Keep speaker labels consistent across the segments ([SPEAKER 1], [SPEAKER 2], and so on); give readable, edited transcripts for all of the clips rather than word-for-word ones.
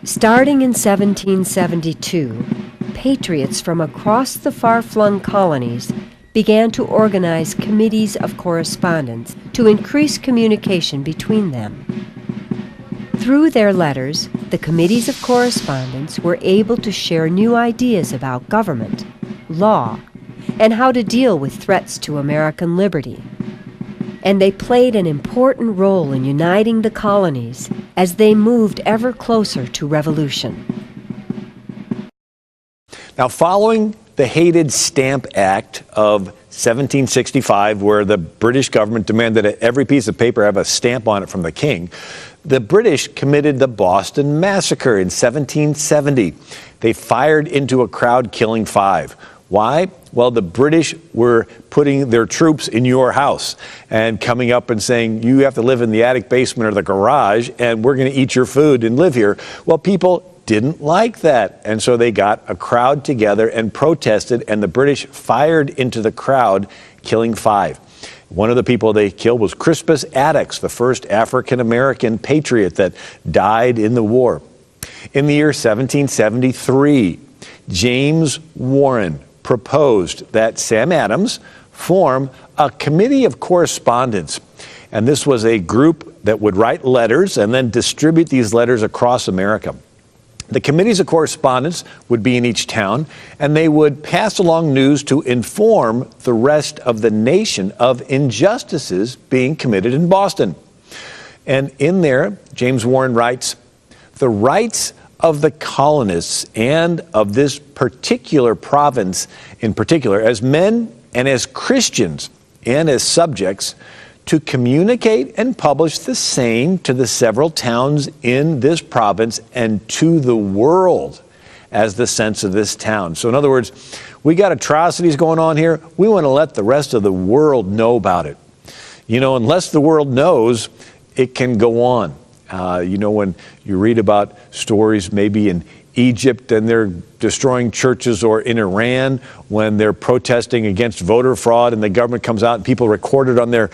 [SPEAKER 1] Starting in 1772, patriots from across the far-flung colonies began to organize committees of correspondence to increase communication between them. Through their letters, the committees of correspondence were able to share new ideas about government, law, and how to deal with threats to American liberty. And they played an important role in uniting the colonies as they moved ever closer to revolution.
[SPEAKER 2] Now, following the hated Stamp Act of 1765, where the British government demanded that every piece of paper have a stamp on it from the king, the British committed the Boston Massacre in 1770. They fired into a crowd, killing 5. Why? Well, the British were putting their troops in your house and coming up and saying, you have to live in the attic basement or the garage, and we're going to eat your food and live here. Well, people didn't like that, and so they got a crowd together and protested, and the British fired into the crowd, killing 5. One of the people they killed was Crispus Attucks, the first African-American patriot that died in the war. In the year 1773, James Warren proposed that Sam Adams form a committee of correspondence. And this was a group that would write letters and then distribute these letters across America. The committees of correspondence would be in each town, and they would pass along news to inform the rest of the nation of injustices being committed in Boston. And in there, James Warren writes, the rights of the colonists and of this particular province in particular, as men and as Christians and as subjects, to communicate and publish the same to the several towns in this province and to the world as the sense of this town. So in other words, we got atrocities going on here. We want to let the rest of the world know about it. You know, unless the world knows, it can go on. You know, when you read about stories maybe in Egypt and they're destroying churches, or in Iran when they're protesting against voter fraud and the government comes out and people record it on their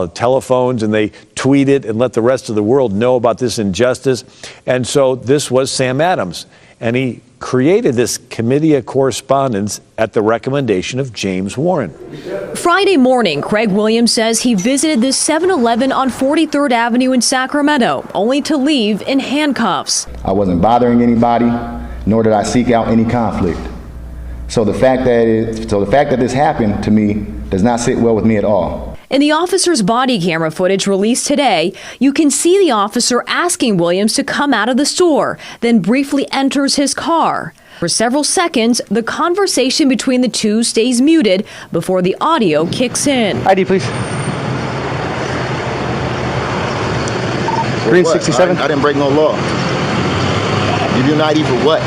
[SPEAKER 2] telephones and they tweet it and let the rest of the world know about this injustice. And so this was Sam Adams, and he created this committee of correspondence at the recommendation of James Warren.
[SPEAKER 3] Friday morning, Craig Williams says he visited this 7-Eleven on 43rd Avenue in Sacramento, only to leave in handcuffs.
[SPEAKER 4] I wasn't bothering anybody, nor did I seek out any conflict. So the fact that this happened to me does not sit well with me at all.
[SPEAKER 3] In the officer's body camera footage released today, you can see the officer asking Williams to come out of the store, then briefly enters his car. For several seconds, the conversation between the two stays muted before the audio kicks in.
[SPEAKER 5] ID, please. Green 67.
[SPEAKER 6] I didn't break no law. Give you an ID for what?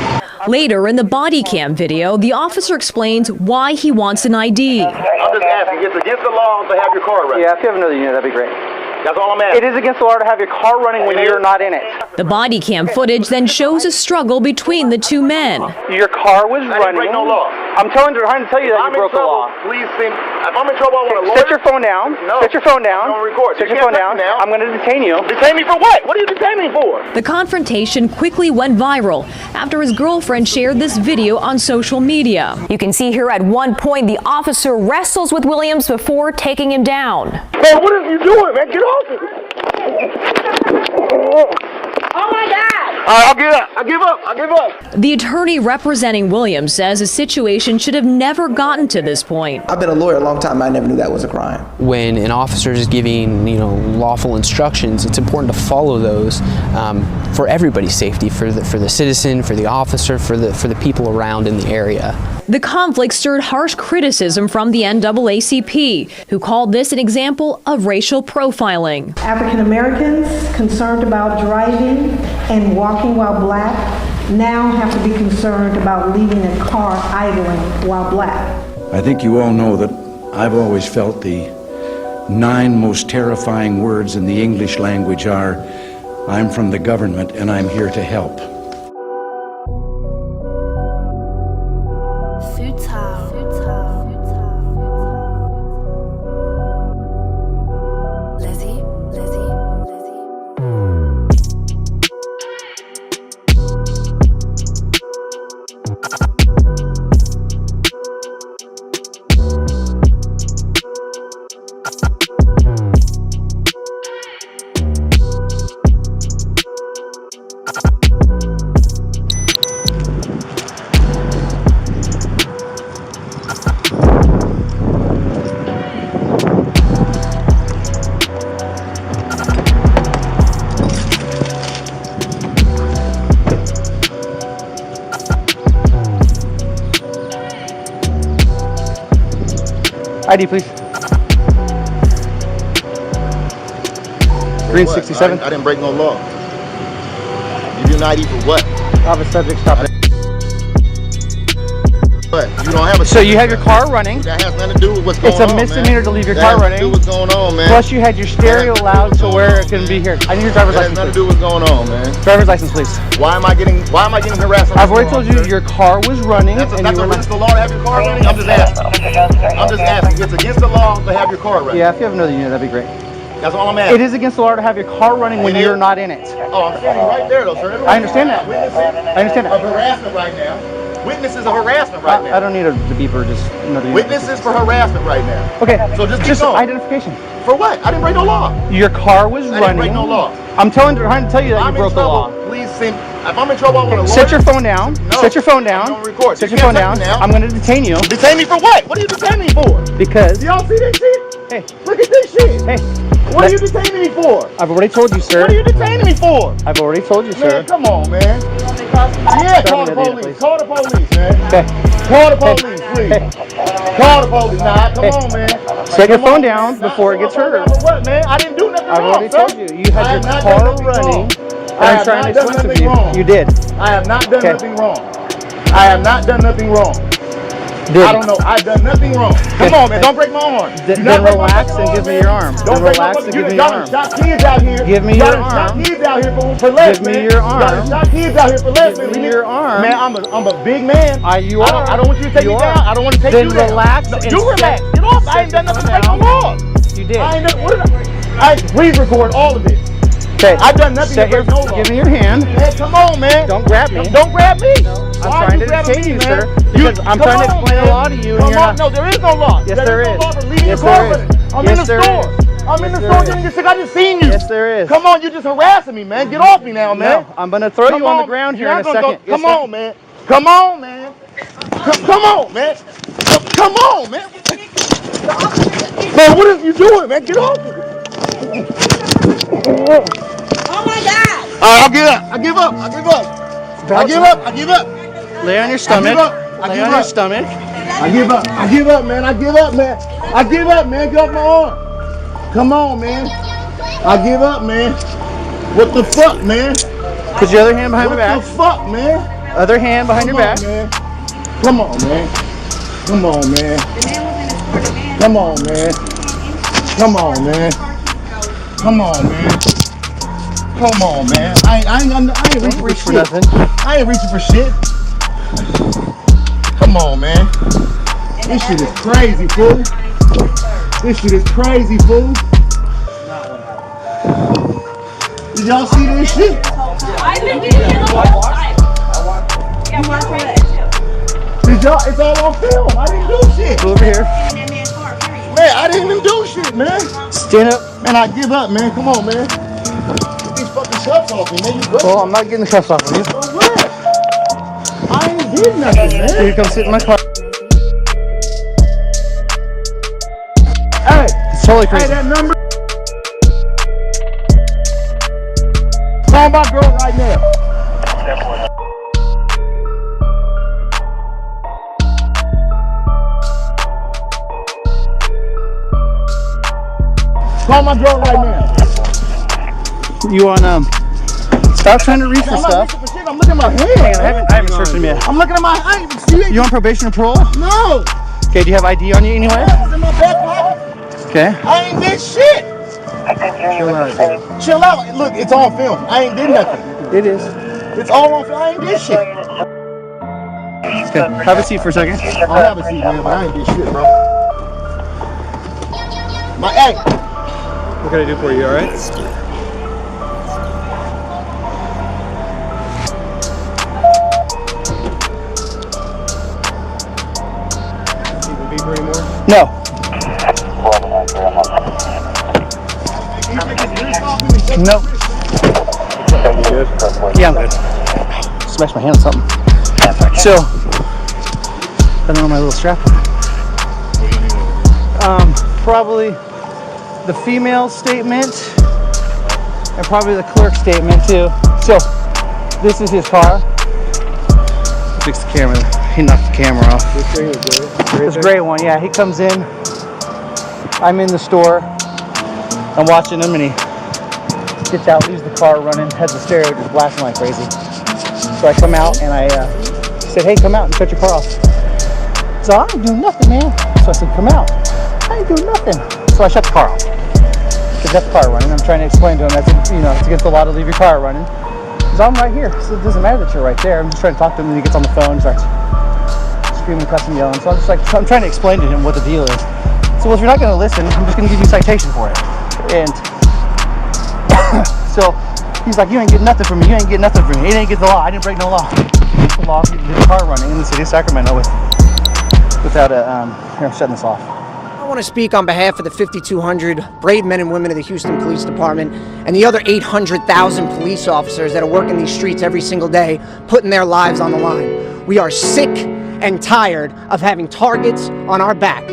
[SPEAKER 3] Later in the body cam video, the officer explains why he wants an ID.
[SPEAKER 6] I'm just asking, it's against the law to have your car running.
[SPEAKER 5] Yeah, if you have another unit, that'd be great.
[SPEAKER 6] That's all I'm asking.
[SPEAKER 5] It is against the law to have your car running when you're not in it.
[SPEAKER 3] The body cam footage then shows a struggle between the two men.
[SPEAKER 5] Your car was running.
[SPEAKER 6] I didn't break no law.
[SPEAKER 5] I'm trying to tell you that you broke the law.
[SPEAKER 6] Please send. If I'm in trouble, I want a lawyer.
[SPEAKER 5] Set your phone down.
[SPEAKER 6] No.
[SPEAKER 5] Set your phone down.
[SPEAKER 6] I'm on record.
[SPEAKER 5] Set your phone down. I'm going to detain you.
[SPEAKER 6] Detain me for what? What are you detaining me for?
[SPEAKER 3] The confrontation quickly went viral after his girlfriend shared this video on social media. You can see here at one point the officer wrestles with Williams before taking him down.
[SPEAKER 6] Man, what are you doing, man? Get off me.
[SPEAKER 7] Oh my God!
[SPEAKER 6] I'll give up. I give up. I give up.
[SPEAKER 3] The attorney representing Williams says the situation should have never gotten to this point.
[SPEAKER 8] I've been a lawyer a long time. I never knew that was a crime.
[SPEAKER 9] When an officer is giving, lawful instructions, it's important to follow those for everybody's safety, for the citizen, for the officer, for the people around in the area.
[SPEAKER 3] The conflict stirred harsh criticism from the NAACP, who called this an example of racial profiling.
[SPEAKER 10] African Americans concerned about driving and walking while black now have to be concerned about leaving a car idling while black.
[SPEAKER 11] I think you all know that I've always felt the 9 most terrifying words in the English language are, I'm from the government and I'm here to help.
[SPEAKER 5] ID, please. Green 67.
[SPEAKER 6] I didn't break no law. Give you an ID for what?
[SPEAKER 5] I have a subject stop it.
[SPEAKER 6] What? You don't have a.
[SPEAKER 5] So you have your car running.
[SPEAKER 6] That has nothing to do with what's going on.
[SPEAKER 5] It's a misdemeanor to leave your car running.
[SPEAKER 6] That has nothing to do with what's going on, man.
[SPEAKER 5] Plus you had your stereo loud to where it couldn't be here. I need your driver's license.
[SPEAKER 6] That has nothing to do with what's going on, man.
[SPEAKER 5] Driver's license, please.
[SPEAKER 6] Why am I getting harassed?
[SPEAKER 5] I've already told you your car was running.
[SPEAKER 6] That's against the law to have your car running? I'm just asking. It's against the law to have your car running.
[SPEAKER 5] Yeah, if you have another unit, that'd be great.
[SPEAKER 6] That's all I'm asking.
[SPEAKER 5] It is against the law to have your car running when you're not in it.
[SPEAKER 6] Oh, I'm standing right there, though, sir.
[SPEAKER 5] I understand that. I understand that.
[SPEAKER 6] Of harassment right now. Witnesses of harassment right now.
[SPEAKER 5] I don't need a beeper, just another unit.
[SPEAKER 6] Witnesses for harassment right now.
[SPEAKER 5] Okay,
[SPEAKER 6] so just
[SPEAKER 5] identification.
[SPEAKER 6] For what? I didn't break no law.
[SPEAKER 5] Your car was running.
[SPEAKER 6] I didn't break no law.
[SPEAKER 5] I'm trying to tell you that you broke the law.
[SPEAKER 6] Please send. If I'm in trouble, I want to lawyer.
[SPEAKER 5] Set your phone down.
[SPEAKER 6] No.
[SPEAKER 5] Set your phone down.
[SPEAKER 6] Don't record.
[SPEAKER 5] Set your phone down. I'm going to detain you.
[SPEAKER 6] Detain me for what? What are you detaining me for?
[SPEAKER 5] Because.
[SPEAKER 6] Y'all see this shit?
[SPEAKER 5] Hey.
[SPEAKER 6] Look at this shit.
[SPEAKER 5] Hey.
[SPEAKER 6] What are you detaining me for?
[SPEAKER 5] I've already told you, sir.
[SPEAKER 6] What are you detaining me for?
[SPEAKER 5] I've already told you, sir.
[SPEAKER 6] Man, come on, man. Yeah, call the police. Call the police, man.
[SPEAKER 5] Okay.
[SPEAKER 6] Call the police, please. Call the police. Nah, come on, man.
[SPEAKER 5] Set your phone down before it gets heard.
[SPEAKER 6] What, man? I didn't do nothing wrong,
[SPEAKER 5] I've already told you. You had your car running. I'm trying to explain to you. You did.
[SPEAKER 6] I have not done nothing wrong. I have not done nothing wrong. I don't know. I've done nothing wrong. Come on, man. Don't break my arm.
[SPEAKER 5] Then relax and give me your arm.
[SPEAKER 6] Don't
[SPEAKER 5] relax and give me your arm.
[SPEAKER 6] Shot kids out here.
[SPEAKER 5] Give me your arm.
[SPEAKER 6] Shot kids out here for less, man.
[SPEAKER 5] Give me your arm.
[SPEAKER 6] Shot kids out here for less, man.
[SPEAKER 5] Give me your arm.
[SPEAKER 6] Man, I'm a big man.
[SPEAKER 5] You are.
[SPEAKER 6] I don't want you to take me down. I don't want to take you down.
[SPEAKER 5] Then relax.
[SPEAKER 6] You relax. Get off. I ain't done nothing to break no law.
[SPEAKER 5] You did.
[SPEAKER 6] I ain't done. What did I? Please record all of this.
[SPEAKER 5] Okay.
[SPEAKER 6] I've done nothing to break no law.
[SPEAKER 5] Give me your hand.
[SPEAKER 6] Hey, come on, man.
[SPEAKER 5] Don't grab me.
[SPEAKER 6] Don't grab me.
[SPEAKER 5] I'm trying to detain you, sir. Because I'm trying to explain a law to you, and you're not.
[SPEAKER 6] No, there is no law.
[SPEAKER 5] Yes, there is.
[SPEAKER 6] Yes, there is. I'm in the store. I'm in the store getting your sick. I just seen you.
[SPEAKER 5] Yes, there is.
[SPEAKER 6] Come on, you're just harassing me, man. Get off me now, man.
[SPEAKER 5] No, I'm gonna throw you on the ground here in a second.
[SPEAKER 6] Come on, man. Come on, man. Come on, man. Come on, man. Man, what are you doing, man? Get off me.
[SPEAKER 7] Oh my God!
[SPEAKER 6] All right, I'll give up. I give up. I give up. I give up. I give up.
[SPEAKER 5] Lay on your stomach. Lay on your stomach.
[SPEAKER 6] I give up. I give up, man. I give up, man. I give up, man. Get off my arm. Come on, man. I give up, man. What the fuck, man?
[SPEAKER 5] Put your other hand behind your back.
[SPEAKER 6] What the fuck, man?
[SPEAKER 5] Other hand behind your back.
[SPEAKER 6] Man. Come on, man. Come on, man. Come on, man. Come on, man. Come on, man. Come on, man. I ain't reaching for shit.
[SPEAKER 5] Nothing.
[SPEAKER 6] I ain't reaching for shit. Come on, man. This shit is crazy, fool. This shit is crazy, fool. Did y'all see this shit?
[SPEAKER 7] I've been getting in the whole time.
[SPEAKER 6] It's all on film. I didn't do shit.
[SPEAKER 5] Over here.
[SPEAKER 6] Man, I didn't even do shit, man.
[SPEAKER 5] Stand up.
[SPEAKER 6] Man, I give up, man. Come on, man. Get these fucking cuffs off me, man.
[SPEAKER 5] Well, I'm not getting the cuffs off of you.
[SPEAKER 6] For what? I ain't did nothing, man.
[SPEAKER 5] So you come sit in my car.
[SPEAKER 6] Hey.
[SPEAKER 5] It's totally crazy.
[SPEAKER 6] Hey, that number. Call my girl right now. Call my girl right now.
[SPEAKER 5] You want stop trying to reach for stuff.
[SPEAKER 6] I'm looking at my hand.
[SPEAKER 5] I haven't searched him yet.
[SPEAKER 6] I'm looking at my hand.
[SPEAKER 5] You on probation or parole?
[SPEAKER 6] No.
[SPEAKER 5] Okay, do you have ID on you anywhere?
[SPEAKER 6] It's in my back pocket.
[SPEAKER 5] Okay.
[SPEAKER 6] I ain't did shit. Chill out. Look, it's on film. I ain't did nothing.
[SPEAKER 5] It is.
[SPEAKER 6] It's all on film. I ain't did shit.
[SPEAKER 5] Okay. Have a seat for a second.
[SPEAKER 6] I'll have a seat, man, but I ain't did shit, bro. Hey.
[SPEAKER 5] What can I do for you, all right? No. No. Yeah, I'm good. Smashed my hand on something. So, I don't know my little strap on. Probably the female statement and probably the clerk statement too. So, this is his car. Fix the camera. He knocked the camera off. This gray one, yeah. He comes in. I'm in the store, I'm watching him, and he gets out, leaves the car running, heads the stereo, just blasting like crazy. So I come out and I said, hey, come out and shut your car off. So I ain't doing nothing, man. So I said, come out. I ain't doing nothing. So I shut the car off. Because that's the car running. I'm trying to explain to him that's, it's against the law to leave your car running. Because I'm right here. So it doesn't matter that you're right there. I'm just trying to talk to him, and he gets on the phone and starts screaming, cussing, yelling. So I'm trying to explain to him what the deal is. So, well, if you're not going to listen, I'm just going to give you a citation for it. And so he's like, you ain't getting nothing from me. You ain't getting nothing from me. It ain't against the law. I didn't break no law. It's the law of the car running in the city of Sacramento without here, I'm shutting this off.
[SPEAKER 8] I want to speak on behalf of the 5,200 brave men and women of the Houston Police Department and the other 800,000 police officers that are working these streets every single day, putting their lives on the line. We are sick and tired of having targets on our back.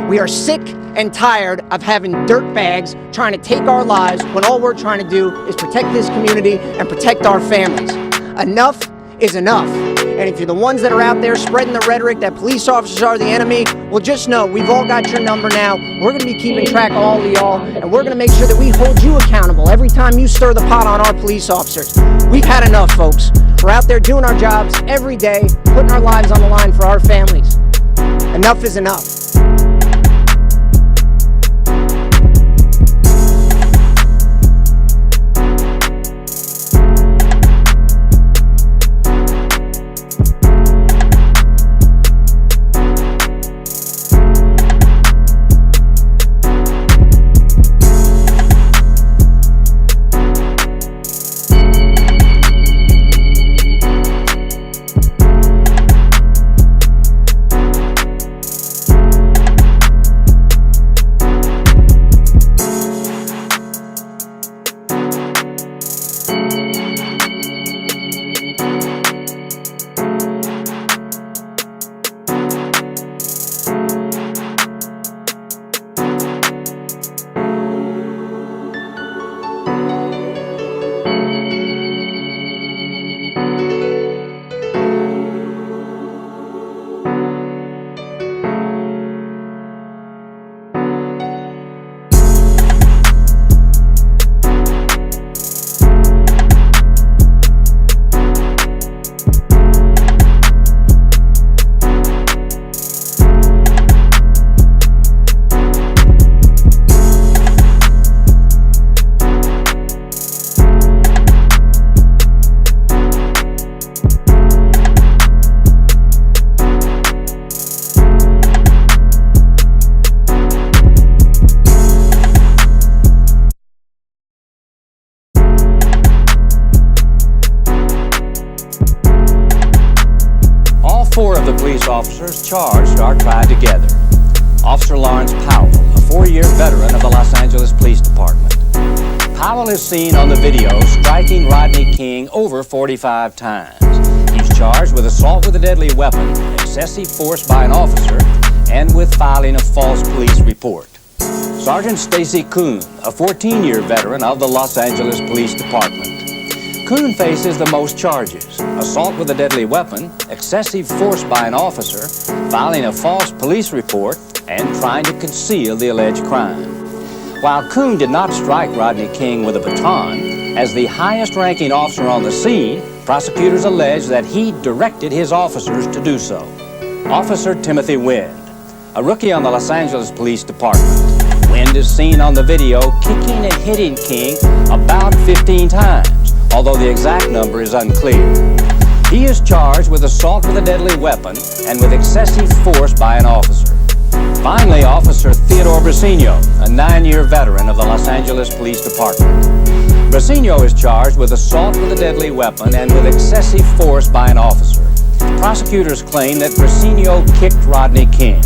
[SPEAKER 8] We are sick and tired of having dirtbags trying to take our lives when all we're trying to do is protect this community and protect our families. Enough is enough. And if you're the ones that are out there spreading the rhetoric that police officers are the enemy, well, just know we've all got your number now. We're going to be keeping track of all of y'all, and we're going to make sure that we hold you accountable every time you stir the pot on our police officers. We've had enough, folks. We're out there doing our jobs every day, putting our lives on the line for our families. Enough is enough.
[SPEAKER 12] Four of the police officers charged are tried together. Officer Lawrence Powell, a 4-year veteran of the Los Angeles Police Department. Powell is seen on the video striking Rodney King over 45 times. He's charged with assault with a deadly weapon, excessive force by an officer, and with filing a false police report. Sergeant Stacy Kuhn, a 14-year veteran of the Los Angeles Police Department. Kuhn faces the most charges: assault with a deadly weapon, excessive force by an officer, filing a false police report, and trying to conceal the alleged crime. While Kuhn did not strike Rodney King with a baton, as the highest-ranking officer on the scene, prosecutors allege that he directed his officers to do so. Officer Timothy Wind, a rookie on the Los Angeles Police Department. Wind is seen on the video kicking and hitting King about 15 times. Although the exact number is unclear. He is charged with assault with a deadly weapon and with excessive force by an officer. Finally, Officer Theodore Brasino, a 9-year veteran of the Los Angeles Police Department. Brasino is charged with assault with a deadly weapon and with excessive force by an officer. Prosecutors claim that Brasino kicked Rodney King.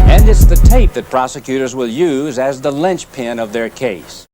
[SPEAKER 12] And it's the tape that prosecutors will use as the linchpin of their case.